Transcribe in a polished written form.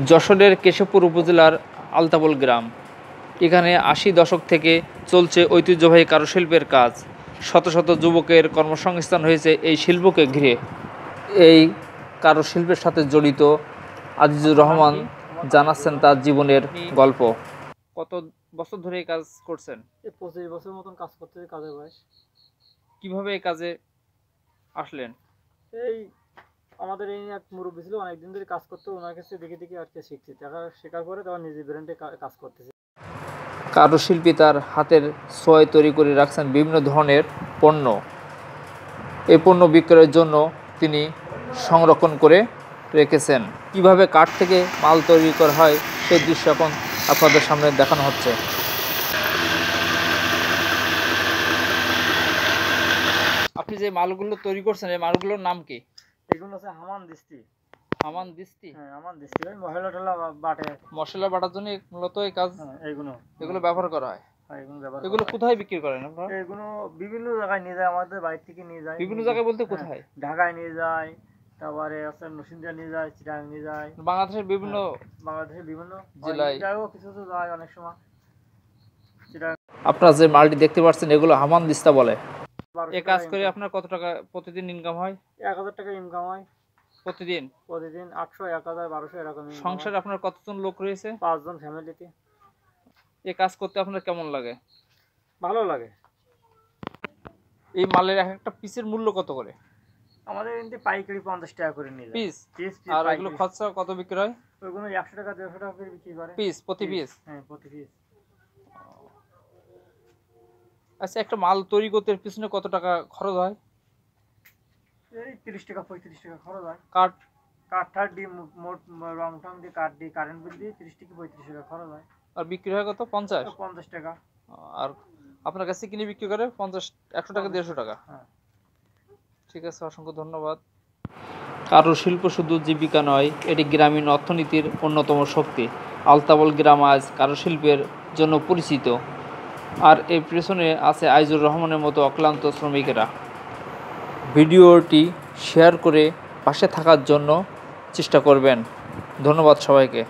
যশোরের কেশবপুর উপজেলার আলতাবল গ্রাম। এখানে ৮০ দশক থেকে চলছে ঐতিহ্যবাহী কারুশিল্পের কাজ। শত শত যুবকের কর্মসংস্থান হয়েছে এই শিল্পকে ঘিরে। এই কারুশিল্পের সাথে জড়িত আজিজুর রহমান জানাচ্ছেন তার জীবনের গল্প। কত বছর ধরে এই কাজ করছেন? 25 বছর মতন কাজ করতেছি, কাজের বয়স। কিভাবে এই কাজে আসলেন? এই আমাদের এই এক মুরব্বী ছিল, অনেকদিন ধরে কাজ করতো, ওনার কাছে দেখে দেখে আর কি শিখছি। শেখার পরে তখন নিজে ব্র্যান্ডে কাজ করতেছি। কারুশিল্পী তার হাতের ছোঁয়ায় তৈরি করে রাখছেন বিভিন্ন ধরনের পণ্য। এই পণ্য বিক্রয়ের জন্য তিনি সংরক্ষণ করে রেখেছেন। কিভাবে কাঠ থেকে মাল তৈরি করা হয় সেই দৃশ্য এখন আপনাদের সামনে দেখানো হচ্ছে। আপনি যে মালগুলো তৈরি করছেন, এই মালগুলোর নাম কি? এগুলো হচ্ছে হামান দিস্তি। হামান দিস্তি? হ্যাঁ, হামান দিস্তি। ওই মশলা টলা বাটে। মশলা বাটার জন্য মূলত এই কাজ, এগুলো ব্যবহার করা হয়। এগুলো কোথায় বিক্রি করেন আপনারা? এগুলো বিভিন্ন জায়গায় নিয়ে যায়, আমাদের বাড়ি থেকে নিয়ে যায়। বিভিন্ন জায়গায় বলতে কোথায়? ঢাকায় নিয়ে যায়, তারপরে আছে নরসিংদী নিয়ে যায়, চিটাগাং নিয়ে যায়। বাংলাদেশের বিভিন্ন জেলায় কিছু তো যায় অনেক সময়। আপনারা যে মালটি দেখতে পাচ্ছেন এগুলো হামান দিস্তা বলে। এই কাজ করে আপনার কত টাকা প্রতিদিন ইনকাম হয়? 1000 টাকা ইনকাম হয় প্রতিদিন। 800, 1000, 1200 এরকম। সংসারে আপনার কতজন লোক রয়েছে? 5 জন ফ্যামিলিতে। এই কাজ করতে আপনার কেমন লাগে? ভালো লাগে। এই মালের এক একটা পিসের মূল্য কত করে? আমাদের এখানে পাইকারি 50 টাকা করে নিয়ে যায় পিস। আর এগুলো খুচরা কত বিক্রি হয়? ওগুলো 100 টাকা 150 টাকা করে বিক্রি করে। পিস, প্রতি পিস? হ্যাঁ, প্রতি পিস। আচ্ছা, একটা মাল তৈরি করতে পিছনে কত টাকা খরচ হয়? এই 30 টাকা 35 টাকা খরচ হয়। কাঠ দিয়ে মোট রং টং দিয়ে কাঠ দিয়ে কারেন্ট বিল দিয়ে 30 থেকে 35 টাকা খরচ হয়। আর বিক্রি হয় কত? 50 টাকা। আর আপনার কাছে কিনে বিক্রি করে 50, 100 টাকা, 150 টাকা। হ্যাঁ, ঠিক আছে, অসংখ্য ধন্যবাদ। কারুশিল্প শুধু জীবিকা নয়, এটি গ্রামীণ অর্থনীতির অন্যতম শক্তি। আলতাবল গ্রাম আজ কারুশিল্পের জন্য পরিচিত, আর এর পেছনে আছে আজিজুর রহমানের মতো অক্লান্ত শ্রমিকেরা। ভিডিওটি শেয়ার করে পাশে থাকার জন্য চেষ্টা করবেন। ধন্যবাদ সবাইকে।